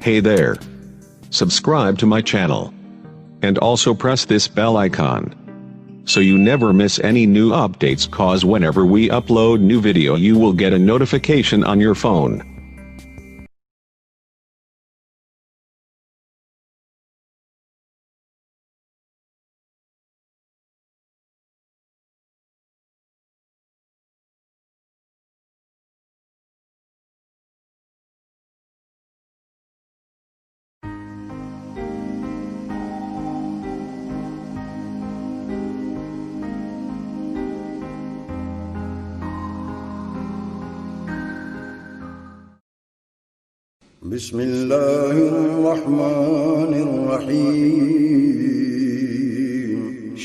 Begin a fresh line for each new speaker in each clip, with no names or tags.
Hey there. Subscribe to my channel. And also press this bell icon, so you never miss any new updates, cause whenever we upload new video you will get a notification on your phone.
بسم الله الرحمن الرحیم۔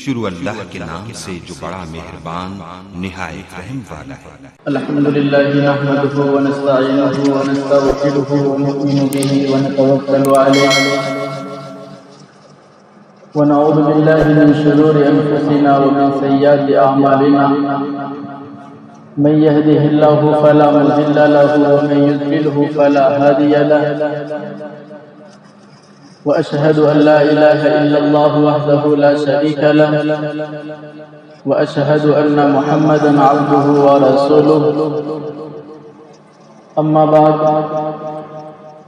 شروع اللہ کے نام سے جو بڑا مہربان نہایت رحم والا ہے۔
الحمدللہ نحمده ونستعینه ونستغفره ونؤمن به ونتوکل علیہ ونعوذ باللہ من شرور انفسنا ومن سیئات اعمالنا، من يهده الله فلا مضل له ومن يضلله فلا هادي له، وأشهد أن لا إله إلا الله وحده لا شريك له، وأشهد أن محمدا عبده ورسوله، أما بعد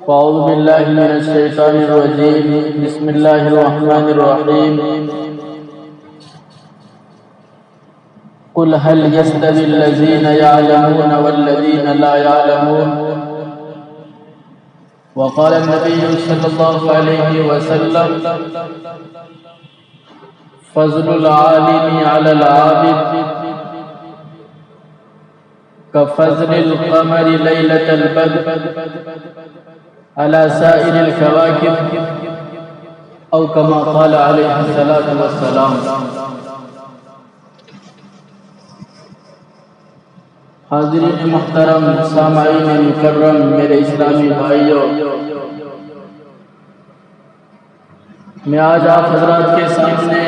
فأعوذ بالله من الشيطان الرجيم، بسم الله الرحمن الرحيم، قل هل يستوي الذين يعلمون والذين لا يعلمون؟ وقال النبي صلى الله عليه وسلم فضل العالم على العابد كفضل القمر ليلة البدر على سائر الكواكب، أو كما قال عليه الصلاة والسلام۔ حاضرین محترم، سامعین مکرم، میرے اسلامی بھائیوں، میں آج آپ حضرات کے سامنے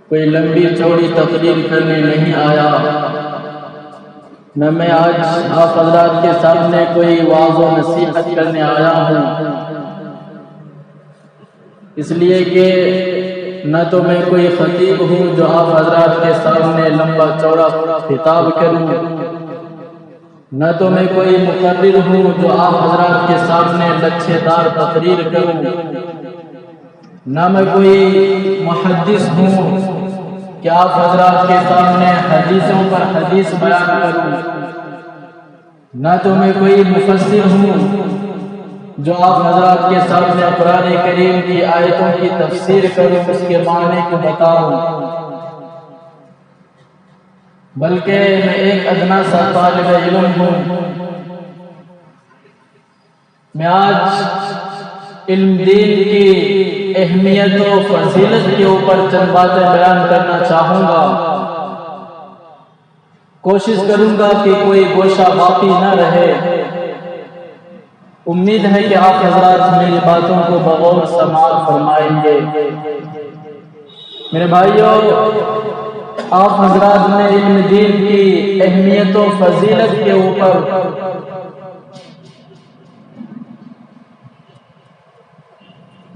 کوئی لمبی چوڑی تقریر کرنے نہیں آیا، نہ میں آج آپ حضرات کے سامنے کوئی وعظ و نصیحت کرنے آیا ہوں، اس لیے کہ نہ تو میں کوئی خطیب ہوں جو آپ حضرات کے سامنے لمبا چوڑا خطاب کروں، نہ تو میں کوئی مقرر ہوں جو آپ حضرات کے سامنے لچھے دار تقریر کروں، نہ میں کوئی محدث ہوں کہ آپ حضرات کے سامنے حدیثوں پر حدیث بیان کروں، نہ تو میں کوئی مفسر ہوں جو آپ حضرات کے سامنے قرآن کریم کی آیتوں کی تفسیر کروں، اس کے معنی کو بتاؤں، بلکہ میں ایک ادنا سا طالب علم ہوں۔ میں آج علم دین کی اہمیت و فضیلت کے اوپر چند باتیں بیان کرنا چاہوں گا، کوشش کروں گا کہ کوئی گوشہ باقی نہ رہے۔ امید ہے کہ آپ حضرات میری باتوں کو بغور سماعت فرمائیں گے۔ میرے بھائیوں، آپ حضرات نے علم دین کی اہمیت و فضیلت کے اوپر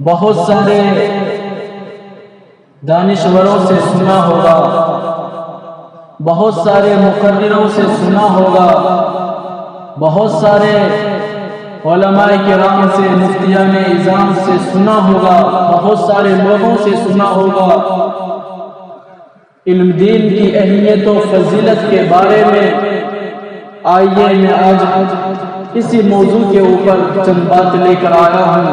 بہت سارے دانشوروں سے سنا ہوگا، بہت سارے مقرروں سے سنا ہوگا، بہت سارے علماء کرام سے، مفتیان اعظام سے سنا ہوگا، بہت سارے لوگوں سے سنا ہوگا۔ علم دین کی اہمیت و فضیلت کے بارے میں آئیے میں آج اسی موضوع کے اوپر چند بات لے کر آیا ہوں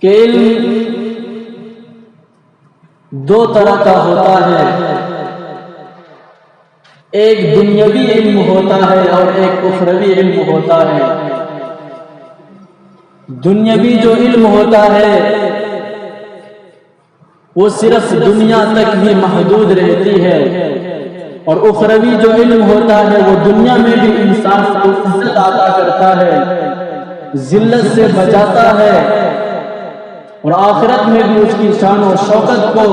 کہ علم دو طرح کا ہوتا ہے، ایک دنیاوی علم ہوتا ہے اور ایک اخروی علم ہوتا ہے۔ دنیاوی جو علم ہوتا ہے وہ صرف دنیا تک ہی محدود رہتی ہے، اور اخروی جو علم ہوتا ہے وہ دنیا میں بھی انسان کو عزت عطا کرتا ہے، ذلت سے بچاتا ہے اور آخرت میں بھی اس کی شان و شوکت کو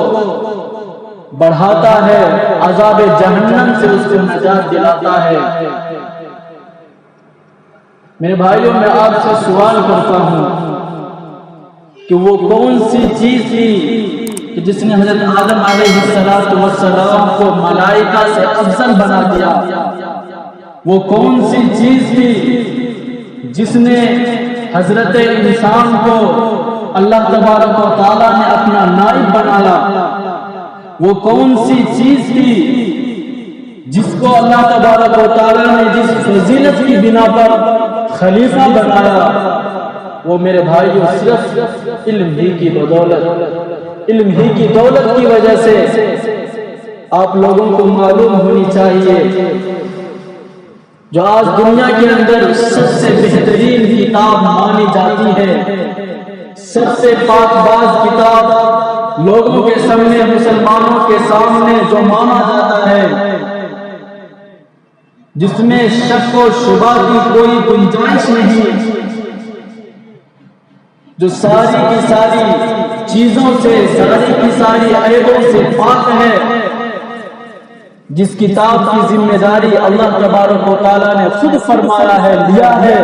بڑھاتا ہے، عذاب جہنم سے اس کو نجات دلاتا ہے۔ میرے بھائیوں، میں آپ سے سوال کرتا ہوں کہ وہ کون سی چیز تھی کہ جس نے حضرت آدم علیہ السلام کو ملائکہ سے افضل بنا دیا؟ وہ کون سی چیز تھی جس نے حضرت انسان کو اللہ تبارک و تعالیٰ نے اپنا نائب بنایا؟ وہ کون سی چیز تھی جس کو اللہ تبارک و تعالیٰ نے جس فضیلت کی بنا پر خلیفہ بنایا؟ وہ میرے بھائیوں صرف علم ہی کی بدولت، علم ہی کی دولت کی وجہ سے آپ لوگوں کو معلوم ہونی چاہیے، جو آج دنیا کے اندر سب سے بہترین کتاب مانی جاتی ہے، سب سے پاک باز کتاب لوگوں کے سامنے، مسلمانوں کے سامنے جو مانا جاتا ہے، جس میں شک و شبہ کی کوئی گنجائش نہیں، جو ساری کی ساری چیزوں سے، ساری کی ساری عیبوں سے پاک ہے، جس کتاب کی ذمہ داری اللہ تبارک و تعالیٰ نے خود فرمایا ہے، لیا ہے،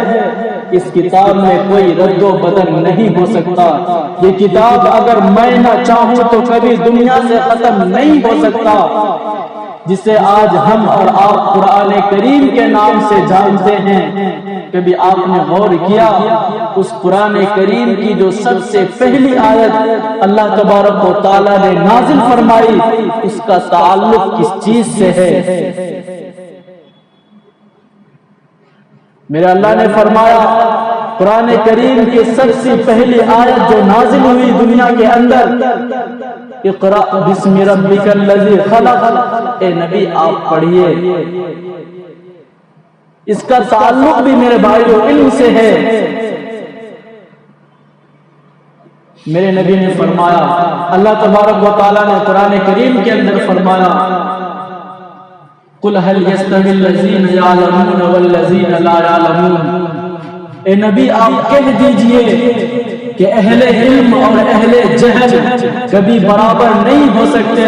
اس کتاب میں کوئی رد و بدل نہیں ہو سکتا۔ یہ کتاب اگر میں نہ چاہوں تو کبھی دنیا سے ختم نہیں ہو سکتا، جسے آج ہم اور آپ قرآن کریم کے نام سے جانتے ہیں۔ کبھی آپ نے غور کیا اس قرآن کریم کی جو سب سے پہلی آیت اللہ تبارک و تعالیٰ نے نازل فرمائی، اس کا تعلق کس چیز سے ہے؟ میرے اللہ نے فرمایا قرآن کریم کی سب سے پہلی آیت جو نازل ہوئی دنیا کے اندر، اقرأ بسم ربک الذی خلق، اے نبی آپ پڑھیے۔ اس کا تعلق بھی میرے بھائیو علم سے ہے۔ میرے نبی نے فرمایا، اللہ تبارک و تعالیٰ نے قرآن کریم کے اندر فرمایا، قُلْ هَلْ يَسْتَوِي الَّذِينَ يَعْلَمُونَ وَالَّذِينَ لَا يَعْلَمُونَ، اے نبی آپ کہہ دیجئے کہ اہل علم اور اہل جہل کبھی برابر نہیں ہو سکتے،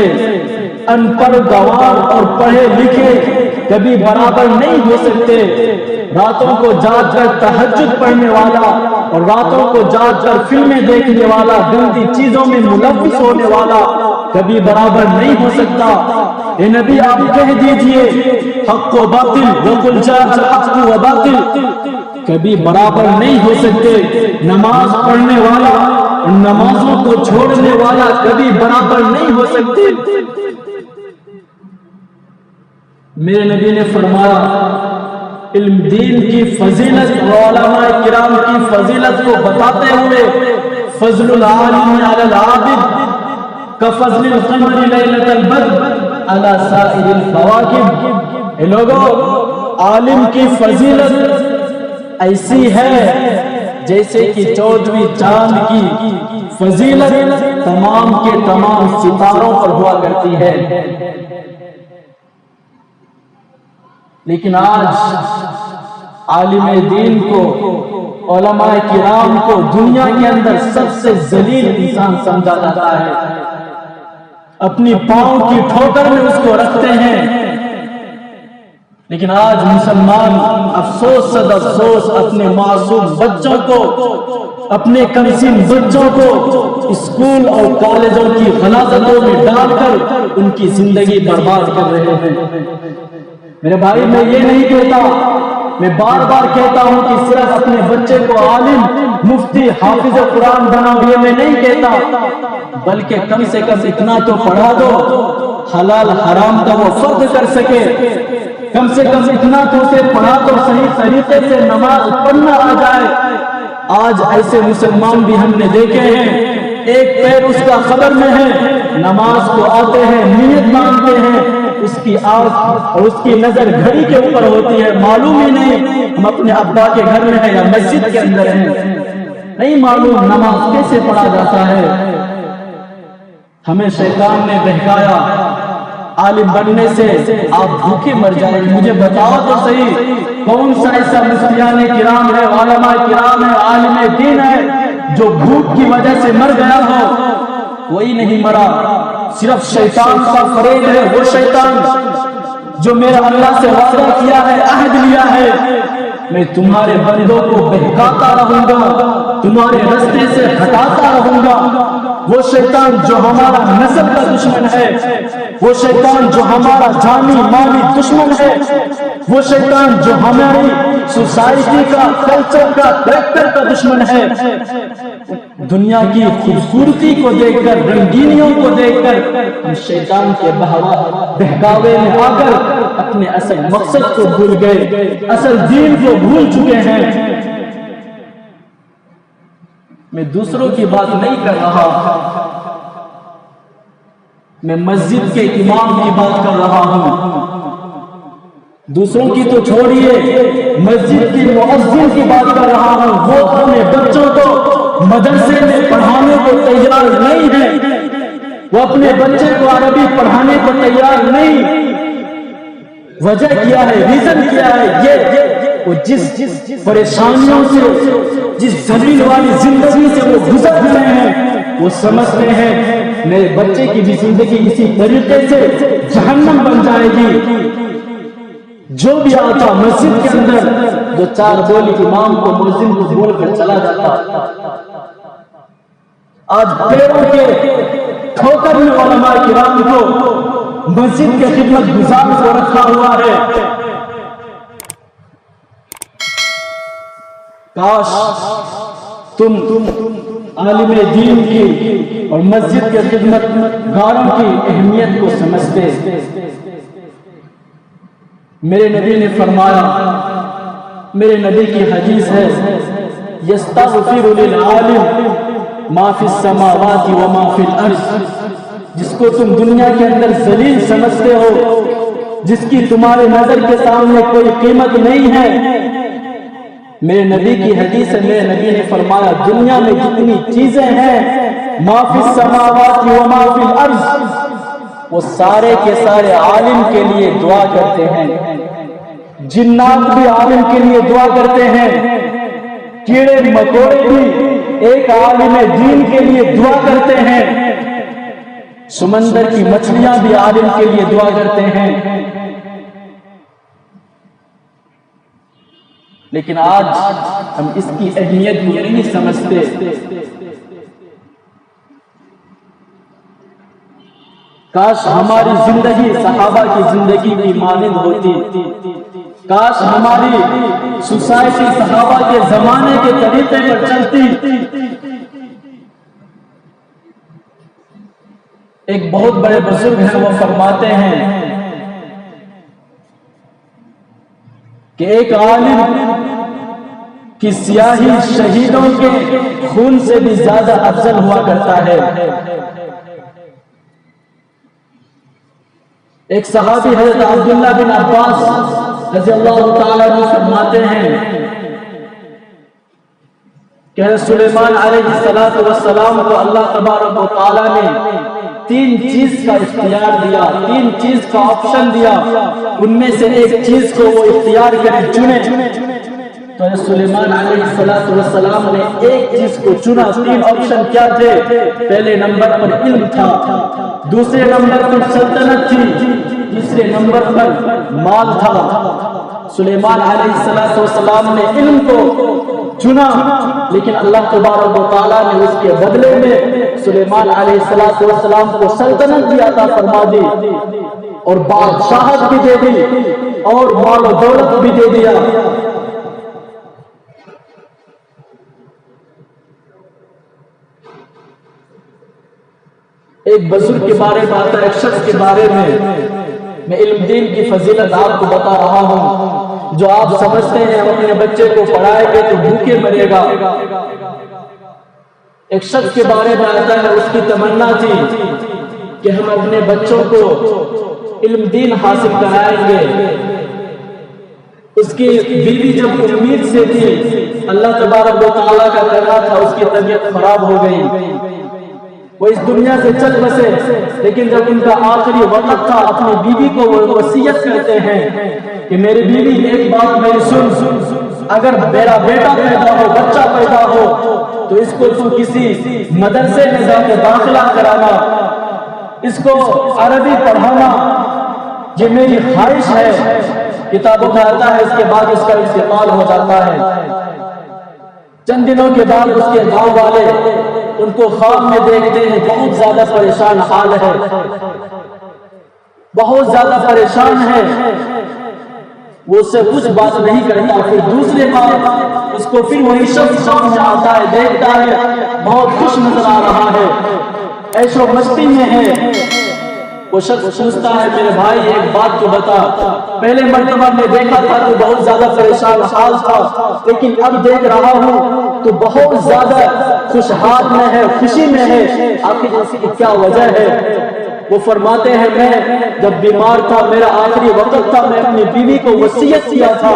ان پڑھ گوار اور پڑھے لکھے کبھی برابر نہیں ہو سکتے، راتوں کو جاگ کر تہجد پڑھنے والا اور راتوں کو جاگ کر فلمیں دیکھنے والا، گندی چیزوں میں ملوث ہونے والا کبھی برابر نہیں ہو سکتا۔ اے نبی آپ کہہ دیجئے حق و باطل، وَقُلْ جَاءَ الْحَقُّ وَبَاطِلٌ کبھی برابر نہیں ہو سکتے۔ نماز پڑھنے والا اور نمازوں کو چھوڑنے والا کبھی برابر نہیں ہو سکتے۔ میرے نبی نے فرمایا علم دین کی فضیلت اور علماء کرام کی فضیلت کو بتاتے ہوئے، فضل العالم علی العابد کفضل القمر لیلۃ البدر علی سائر الکواکب۔ اے لوگوں، عالم کی فضیلت ایسی ہے جیسے کہ 14ویں چاند کی فضیلت تمام کے تمام ستاروں پر ہوا کرتی ہے۔ لیکن آج عالم دین کو، علماء کرام کو دنیا کے اندر سب سے ذلیل انسان سمجھا جاتا ہے، اپنی پاؤں کی ٹھوکر میں اس کو رکھتے ہیں۔ لیکن آج مسلمان افسوس صد افسوس اپنے معصوم بچوں کو، اپنے کمسن بچوں کو اسکول اور کالجوں کی غلاظتوں میں ڈال کر ان کی زندگی برباد کر رہے ہیں۔ میرے بھائی، میں یہ نہیں کہتا، میں بار بار کہتا ہوں کہ صرف اپنے بچے کو عالم، مفتی، حافظ قرآن بناؤ، یہ میں نہیں کہتا، بلکہ کم سے کم اتنا تو پڑھا دو حلال حرام کا وہ فرق کر سکے، کم سے کم اتنا تو اسے پڑھا تو صحیح طریقے سے نماز پڑھنا آ جائے۔ آج ایسے مسلمان بھی ہم نے دیکھے ہیں، ایک پیر اس کا قبر میں ہے، نماز کو آتے ہیں، نیت مانتے ہیں، اس کی آنکھ اور اس کی نظر گھڑی کے اوپر ہوتی ہے، معلوم ہی نہیں ہم اپنے ابا کے گھر میں ہیں یا مسجد کے اندر ہیں، نہیں معلوم نماز کیسے پڑھا جاتا ہے۔ ہمیں شیطان نے بہکایا، عالم بننے سے آپ بھوکے مر جائیں گے؟ مجھے بتاؤ تو صحیح، کون سا ایسا مفتیان کرام ہے، علماء کرام ہے، عالم دین ہے جو بھوک کی وجہ سے مر گیا ہو؟ کوئی نہیں مرا، صرف شیطان کا فریب ہے۔ وہ شیطان جو میرا اللہ سے وعدہ کیا ہے، عہد لیا ہے، میں تمہارے بندوں کو بہکاتا رہوں گا، تمہارے رستے سے ہٹاتا رہوں گا۔ وہ شیطان جو ہمارا نسل کا دشمن ہے، وہ شیطان جو ہمارا جانی مالی دشمن ہے، وہ شیطان جو ہماری سوسائٹی کا، کلچر کا، کریکٹر کا دشمن ہے، دنیا کی خوبصورتی کو دیکھ کر، رنگینیوں کو دیکھ کر ہم شیطان کے بہکاوے میں آ کر اپنے اصل مقصد کو بھول گئے، اصل دین کو بھول چکے ہیں۔ میں دوسروں کی بات نہیں کر رہا، میں مسجد کے امام کی بات کر رہا ہوں۔ دوسروں کی تو چھوڑیے، مسجد کی مؤذن کی بات کر رہا ہوں۔ وہ اپنے بچوں کو مدرسے میں پڑھانے کو تیار نہیں ہے، وہ اپنے بچے کو عربی پڑھانے کو تیار نہیں۔ وجہ کیا ہے؟ ریزن کیا ہے؟ یہ وہ جس پریشانیوں سے، جس ذلیل والی زندگی سے وہ گزر رہے ہیں، وہ سمجھتے ہیں میرے بچے کی بھی زندگی اسی طریقے سے جہنم بن جائے گی۔ جو بھی آتا مسجد کے اندر جو چار بولی امام کو، مؤذن کو بول کر چلا جاتا، آج پیروں کے ٹھوکر میں علماء کرام کو، مسجد کے خدمت گزار کو رکھا ہوا ہے۔ کاش تم عالم دین کی اور مسجد کے خدمت گاروں کی اہمیت کو سمجھتے۔ میرے نبی نے فرمایا، میرے نبی کی حدیث ہے، یستغفر للعالم ما فی السماوات وما فی الارض، جس کو تم دنیا کے اندر ذلیل سمجھتے ہو، جس کی تمہارے نظر کے سامنے کوئی قیمت نہیں ہے، میرے نبی کی حدیث ہے، میرے نبی نے فرمایا دنیا میں جتنی چیزیں ہیں، ما فی السماوات وما فی الارض، وہ سارے کے سارے عالم کے لیے دعا کرتے ہیں۔ جنات بھی عالم کے لیے دعا کرتے ہیں، کیڑے مکوڑے بھی ایک عالم دین کے لیے دعا کرتے ہیں، سمندر کی مچھلیاں بھی عالم کے لیے دعا کرتے ہیں۔ لیکن آج ہم اس کی اہمیت کو نہیں سمجھتے۔ کاش ہماری زندگی صحابہ کی زندگی کی مانند ہوتی، کاش ہماری سوسائٹی صحابہ کے زمانے کے طریقے پر چلتی۔ ایک بہت بڑے بزرگ ہیں، وہ فرماتے ہیں کہ ایک عالم کی سیاہی شہیدوں کے خون سے بھی زیادہ افضل ہوا کرتا ہے۔ ایک صحابی حضرت عبداللہ بن عباس رضی اللہ تعالیٰ عنہ فرماتے ہیں کہ حضرت سلیمان علیہ السلام کو اللہ تبارک و تعالیٰ نے تین چیز کا اختیار دیا، تین چیز کا آپشن دیا، ان میں سے ایک چیز کو وہ اختیار کرے، چنے۔ تو حضرت سلیمان علیہ السلام نے ایک چیز کو چنا۔ تین آپشن کیا تھے؟ پہلے نمبر پر علم تھا، دوسرے نمبر پر سلطنت تھی، تیسرے نمبر پر مال تھا۔ سلیمان علیہ السلام نے علم کو چنا، لیکن اللہ تبارک و تعالیٰ نے اس کے بدلے میں سلیمان علیہ السلام کو سلطنت بھی عطا فرما دی، اور بادشاہت بھی دے دی، اور مال و دولت بھی دے دیا۔ ایک بزرگ کے بارے میں آتا ہے، ایک شخص کے بارے میں علم دین کی فضیلت آپ کو بتا رہا ہوں۔ جو آپ سمجھتے ہیں اپنے بچے کو پڑھائے گے تو بھوکے مرے گا، ایک شخص کے بارے میں آتا ہے، اس کی تمنا تھی کہ ہم اپنے بچوں کو علم دین حاصل کرائیں گے۔ اس کی بیوی جب امید سے تھی، اللہ تبارک و تعالیٰ کا کرنا تھا، اس کی طبیعت خراب ہو گئی، وہ اس دنیا سے چل بسے، لیکن جب ان کا آخری وقت تھا اپنی بیوی کو وہ وصیت کرتے ہیں کہ میری بیوی ایک بات میری سن، اگر میرا بیٹا پیدا ہو، بچہ پیدا ہو تو اس کو تو کسی مدرسے میں جا کے داخلہ کرانا، اس کو عربی پڑھانا، یہ میری خواہش ہے۔ کتابوں میں آتا ہے اس کے بعد اس کا انتقال ہو جاتا ہے۔ چند دنوں کے بعد اس کے گاؤں والے ان کو خواب میں دیکھتے ہیں، بہت زیادہ پریشان حال ہے، بہت زیادہ پریشان ہے، وہ اس سے کچھ بات نہیں کرتا۔ پھر دوسرے بار اس کو پھر وہی شخص سامنے آتا ہے، دیکھتا ہے بہت خوش نظر آ رہا ہے، عیش و مستی میں ہے۔ وہ شخص پوچھتا ہے میرے بھائی ایک بات تو بتا، پہلے مرتبہ میں دیکھا تھا تو بہت زیادہ پریشان حال تھا، لیکن اب دیکھ رہا ہوں تو بہت زیادہ خوشحال میں ہے، خوشی میں ہے، آخر اس کی کیا وجہ ہے؟ وہ فرماتے ہیں میں جب بیمار تھا، میرا آخری وقت تھا، میں اپنی بیوی کو وصیت کیا تھا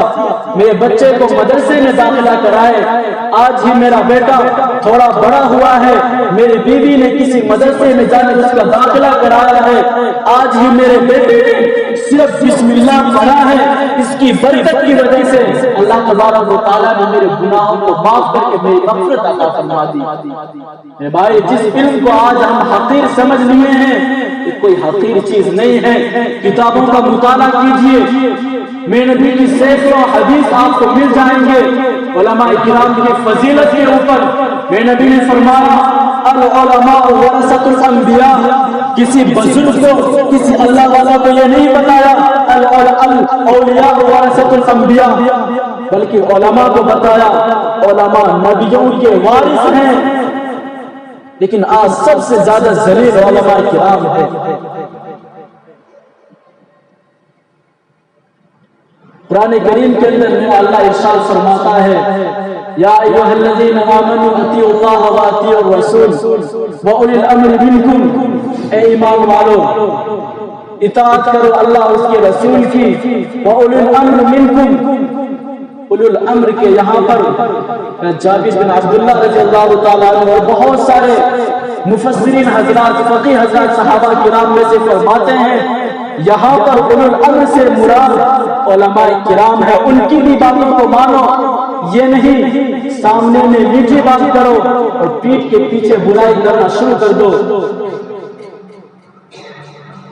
میرے بچے کو مدرسے میں داخلہ کرائے، آج ہی میرا بیٹا تھوڑا بڑا ہوا ہے، میری بیوی نے کسی مدرسے میں جا کر اس کا داخلہ کرایا ہے، آج ہی میرے بیٹے نے صرف بسم اللہ پڑھا ہے، اس کی برکت کی وجہ سے اللہ تبارک و تعالیٰ نے میرے گناہوں کو معاف کر کے میری مغفرت عطا فرما دی۔ میرے بھائی جس علم کو آج ہم حقیر سمجھ لیے ہیں، یہ کوئی حقیر چیز نہیں ہے۔ کتابوں کا مطالعہ کیجئے، میرے نبی کی سینکڑوں حدیث آپ کو مل جائیں گے علماء کرام کی فضیلت کے اوپر۔ میرے نبی نے فرمایا العلماء ورثۃ الانبیاء، کسی بزرگ کو، کسی اللہ والا کو یہ نہیں بتایا الاولیاء ورثۃ الانبیاء، بلکہ علماء کو بتایا علماء نبیوں کے وارث ہیں۔ لیکن آج سب سے زیادہ ذلیل علماء کرام ہے۔ قرآن کریم کے اندر اللہ ارشاد فرماتا ہے یا ایھا الذین آمنوا اطیعوا اللہ واطیعوا الرسول واولی الامر منکم، اے ایمان والو اطاعت کرو اللہ اس کے رسول کی، واولی الامر منکم، اولو الامر کے یہاں پر جابر بن عبداللہ رضی اللہ تعالیٰ عنہ اور بہت سارے مفسرین حضرات، فقیہ حضرات، صحابہ کرام میں سے فرماتے ہیں یہاں پر اولو الامر سے مراد علماء کرام ہے، ان کی بھی باتوں کو مانو، یہ نہیں سامنے میں میٹھی بات کرو اور پیٹھ کے پیچھے برائی کرنا شروع کر دو۔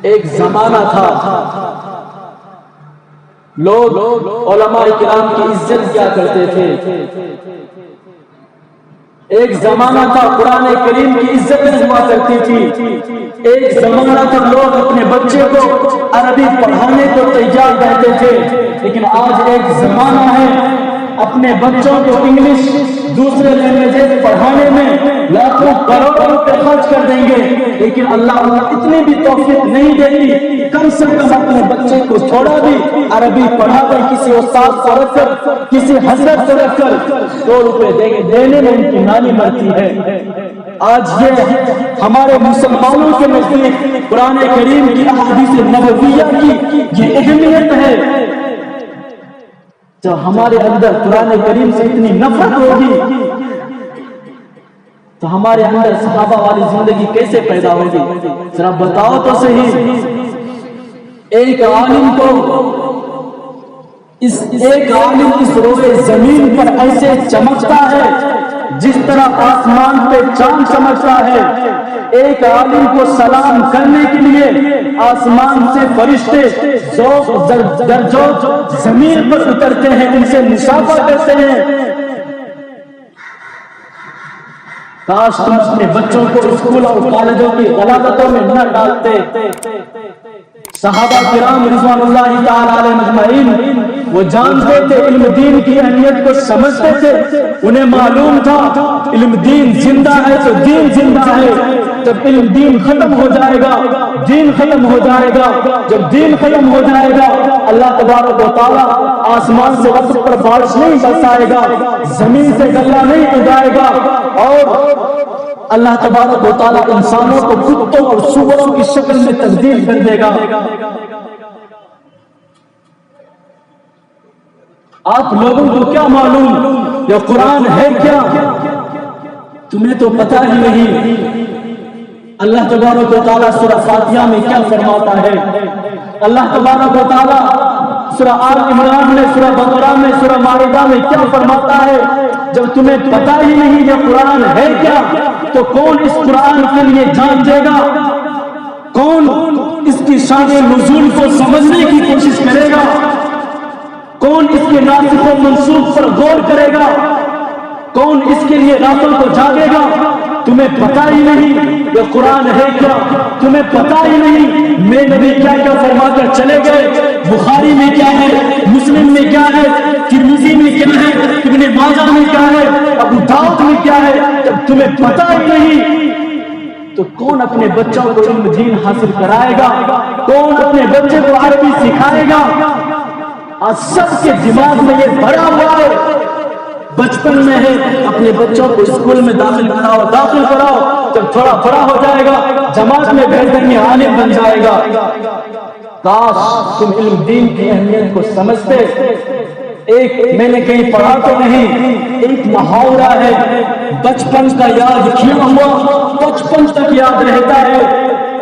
ایک زمانہ تھا لوگ علماء کرام کی عزت کیا کرتے تھے، ایک زمانہ تھا قرآن کریم کی عزت ہوا کرتی تھی، ایک زمانہ تھا لوگ اپنے بچے کو عربی پڑھانے کو تیار رہتے تھے، لیکن آج ایک زمانہ ہے اپنے بچوں کو انگلش دوسرے لینگویج پڑھانے میں لاکھوں کروڑوں روپے خرچ کر دیں گے، لیکن اللہ اتنی بھی توفیق نہیں دے گی، کم سے کم اپنے بچے کو تھوڑا بھی عربی پڑھا کر کسی استاد کو رکھ کر، کسی حضرت کو رکھ کر 100 روپے دینے میں ان کی نانی مرتی ہے۔ آج یہ ہمارے مسلمانوں کے نزدیک قرآن کریم کی احادیث نبویہ کی یہ اہمیت ہے۔ جب ہمارے اندر قرآن کریم سے اتنی نفرت ہوگی تو ہمارے اندر صحابہ والی زندگی کیسے پیدا ہوگی؟ ذرا بتاؤ تو صحیح۔ ایک عالم اس روئے زمین پر ایسے چمکتا ہے جس طرح آسمان پہ چاند چمکتا ہے۔ ایک عالم کو سلام کرنے کے لیے آسمان سے فرشتے ذوق درجوق زمین پر اترتے ہیں، ان سے مصافحہ کرتے ہیں۔ کاش تم اپنے بچوں کو اسکول اور کالجوں کی غلاظتوں میں نہ ڈالتے۔ صحابہ کرام رضوان اللہ تعالی علیہم اجمعین وہ جانتے تھے، علم دین کی اہمیت کو سمجھتے تھے، انہیں معلوم تھا علم دین زندہ ہے تو دین زندہ ہے، جب علم دین ختم ہو جائے گا دین ختم ہو جائے گا، جب دین ختم ہو جائے گا اللہ تبارک و تعالیٰ آسمان سے وقت پر بارش نہیں برسائے گا، زمین سے غلہ نہیں اگائے گا، اور اللہ تبارک و تعالیٰ انسانوں کو کتوں اور سوروں کی شکل میں تبدیل کر دے گا۔ آپ لوگوں کو کیا معلوم یہ قرآن ہے کیا؟ تمہیں تو پتہ ہی نہیں۔ اللہ تبارک و تعالیٰ سورہ فاتحہ میں کیا فرماتا ہے؟ اللہ تبارک و تعالیٰ سورہ آل عمران میں، سورہ بقرہ میں، سورہ مائدہ میں کیا فرماتا ہے؟ جب تمہیں پتہ ہی نہیں یہ قرآن ہے کیا تو کون اس قرآن کے لیے جان دے گا؟ کون اس کی شان نزول کو سمجھنے کی کوشش کرے گا؟ کون اس کے ناسخ و منسوخ پر غور کرے گا؟ کون اس کے لیے راتوں کو جاگے گا؟ تمہیں پتہ ہی نہیں یہ قرآن ہے کیا؟ تمہیں پتہ ہی نہیں میں نبی کیا کیا فرما کر چلے گئے؟ بخاری میں کیا ہے، مسلم میں کیا ہے، ترمذی میں کیا ہے، ابن ماجہ میں کیا ہے، ابو داؤد میں کیا ہے؟ جب تمہیں پتہ ہی نہیں تو کون اپنے بچوں کو علم دین حاصل کرائے گا؟ کون اپنے بچے کو عربی سکھائے گا؟ آج سب کے دماغ میں یہ بھرا ہوا ہے، بچپن میں ہے اپنے بچوں کو اسکول میں داخل کراؤ، جب تھوڑا بڑا ہو جائے گا جماعت میں بیٹھ کر کے عالم بن جائے گا۔ کاش تم علم دین کی اہمیت کو سمجھتے۔ ایک میں نے کہیں پڑھا تو نہیں، ایک محاورہ ہے، بچپن کا یاد کیا ہوا بچپن تک یاد رہتا ہے۔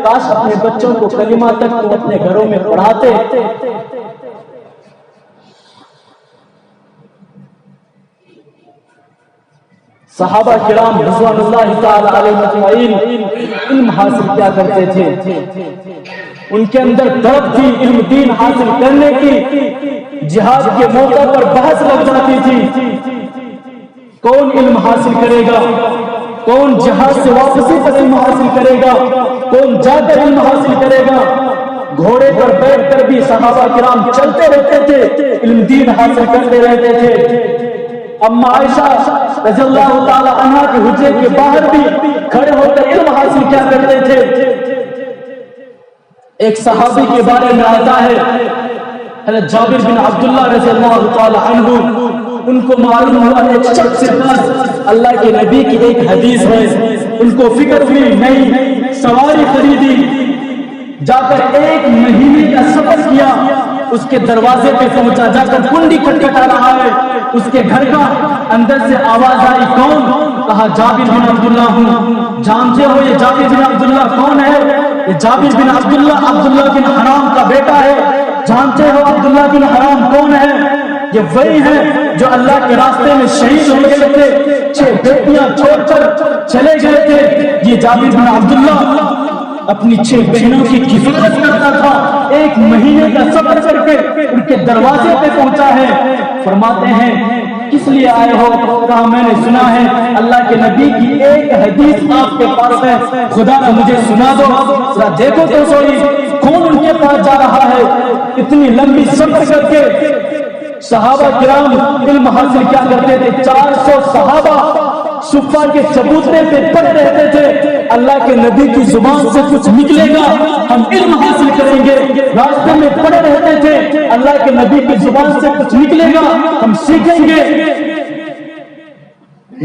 کاش اپنے بچوں کو کلمہ تک تم اپنے گھروں میں پڑھاتے۔ صحابہ کرام رضوان اللہ تعالی علیہم اجمعین علم حاصل کیا کرتے تھے، ان کے اندر طلب تھی علم دین حاصل کرنے کی، جہاد کے موقع پر بحث لگ جاتی تھی، کون علم حاصل کرے گا، کون جہاد سے واپسی پر علم حاصل کرے گا، کون جا کر علم حاصل کرے گا۔ گھوڑے پر بیٹھ کر بھی صحابہ کرام چلتے رہتے تھے، علم دین حاصل کرتے رہتے تھے۔ اما عائشہ رضی اللہ تعالی عنہ کے حجرے کے باہر بھی کھڑے ہو کر علم حاصل کیا کرتے تھے۔ ایک صحابی کے بارے میں آتا ہے حضرت جابر بن عبداللہ رضی اللہ تعالی عنہ، ان کو معلوم ہوا ایک شخص کے پاس اللہ کے نبی کی ایک حدیث ہے، ان کو فکر ہوئی، نئی سواری خریدی، جا کر 1 مہینے کا سفر کیا، اس کے دروازے پہ پہنچا، جا کر کنڈی کھٹکھٹا رہا ہے، اس کے گھر کا اندر سے آواز آئی، کون؟ کہا جابر بن عبداللہ ہوں۔ جانتے ہو یہ جابر بن عبداللہ کون ہے؟ یہ جابر بن عبداللہ بن حرام کا بیٹا ہے۔ جانتے ہو عبداللہ بن حرام کون ہے؟ یہ وہی ہے جو اللہ کے راستے میں شہید ہو گئے تھے، 6 بیٹیاں چھوڑ کر چلے گئے تھے۔ یہ جابر بن عبداللہ اپنی 6 بہنوں کی حفاظت کرتا تھا، 1 مہینے کا سفر کر کے ان کے دروازے پہ پہنچا ہے۔ فرماتے ہیں کس لیے آئے ہو؟ کہا میں نے سنا ہے اللہ کے نبی کی ایک حدیث آپ کے پاس ہے، خدا نے مجھے سنا دو، ذرا دیکھو تو سوئی کون ان کے پاس جا رہا ہے۔ اتنی لمبی سفر کر کے صحابہ کرام علم حاصل کیا کرتے تھے، 400 صحابہ صفہ کے چبوترے پہ پڑے رہتے تھے، اللہ کے نبی کی زبان سے کچھ نکلے گا ہم علم حاصل کریں گے۔ راستے میں پڑے رہتے تھے، اللہ کے نبی کی زبان سے کچھ نکلے گا ہم سیکھیں گے۔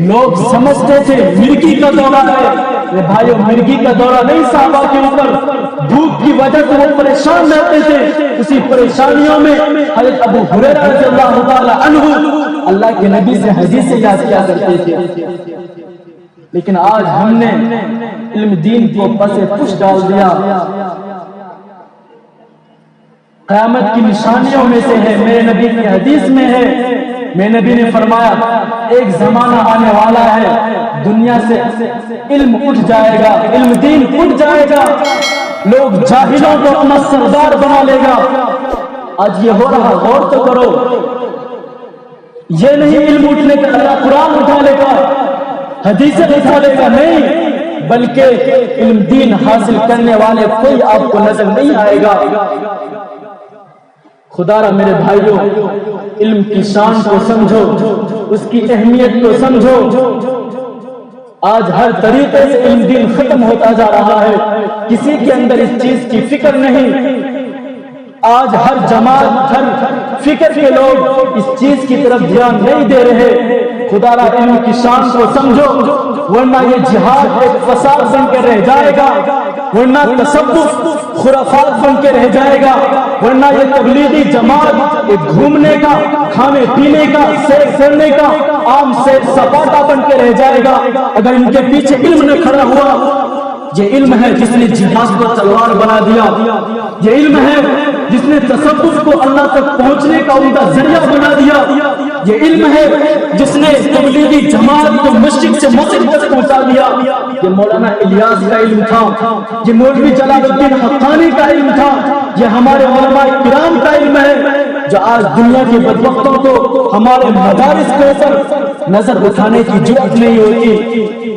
لوگ سمجھتے تھے مرگی کا دورہ ہے، بھائیو مرگی کا دورہ نہیں، صحابہ کے اوپر بھوک کی وجہ سے وہ پریشان رہتے تھے، اسی پریشانیوں میں حضرت ابو ہریرہ رضی اللہ تعالی عنہ اللہ کے نبی سے حدیث یاد کیا کرتے تھے۔ لیکن آج ہم نے علم دین کو پس پش ڈال دیا۔ قیامت کی نشانیوں میں سے ہے، میرے نبی کی حدیث میں ہے، میرے نبی نے فرمایا ایک زمانہ آنے والا ہے دنیا سے علم اٹھ جائے گا، علم دین اٹھ جائے گا، لوگ جاہلوں کو اپنا سردار بنا لے گا۔ آج یہ ہو رہا، غور تو کرو، یہ نہیں علم اٹھنے کا اللہ قرآن اٹھا لے گا، حدیثیں اٹھا لے گا، نہیں، بلکہ علم دین حاصل کرنے والے کوئی آپ کو نظر نہیں آئے گا۔ خدا را میرے بھائیوں، علم کی شان کو سمجھو، اس کی اہمیت کو سمجھو۔ آج ہر طریقے سے علم دین ختم ہوتا جا رہا ہے، کسی کے اندر اس چیز کی فکر نہیں۔ آج ہر جماعت، ہر فکر کے لوگ اس چیز کی طرف دھیان نہیں دے رہے۔ خدا را علم کی شان کو سمجھو، ورنہ یہ جہاد ایک فساد بن کے رہ جائے گا، ورنہ تصوف خرافات بن کے رہ جائے گا، ورنہ یہ تبلیغی جماعت ایک گھومنے کا، کھانے پینے کا، سیر کرنے کا عام سیر سپاٹا بن کے رہ جائے گا۔ اگر ان کے پیچھے علم نہ کھڑا ہوا، یہ علم ہے جس نے جہاد کو تلوار بنا دیا، یہ علم ہے جس نے تصوف کو اللہ تک پہنچنے کا عمدہ ذریعہ بنا دیا، یہ علم ہے جس نے تبلیغی جماعت کو مشرق سے مغرب تک پہنچا دیا۔ یہ مولانا الیاس کا علم تھا، یہ مولوی جلال الدین حقانی کا علم تھا، یہ ہمارے علماء کرام کا علم ہے جو آج دنیا کے بدبختوں کو ہمارے مدارس کے اوپر نظر اٹھانے کی جرأت نہیں ہوتی۔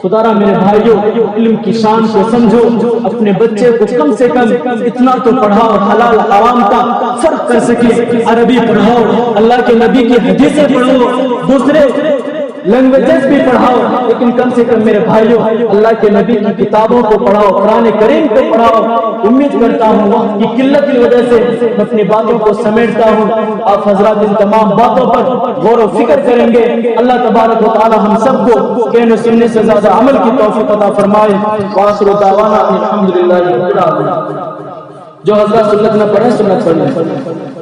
خدا را میرے بھائیوں، علم کی شان کو سمجھو، اپنے بچے کو کم سے کم اتنا تو پڑھاؤ حلال حرام کا فرق کر سکے، عربی پڑھاؤ، اللہ کے نبی کی حدیثیں پڑھو، دوسرے لینگویجز بھی پڑھاؤ، لیکن کم سے کم میرے بھائیوں اللہ کے نبی کی کتابوں کو پڑھاؤ، قرآن کریم کو پڑھاؤ۔ امید کرتا ہوں وقت کی قلت کی وجہ سے میں اپنی باتوں کو سمیٹتا ہوں، آپ حضرات ان تمام باتوں پر غور و فکر کریں گے۔ اللہ تبارک و تعالی ہم سب کو کہنے سننے سے زیادہ عمل کی توفیق عطا فرمائے۔ وآخر دعوانا الحمدللہ رب العالمین۔ جو حضرات سنت نہ پڑھیں سنت پڑھ لیں۔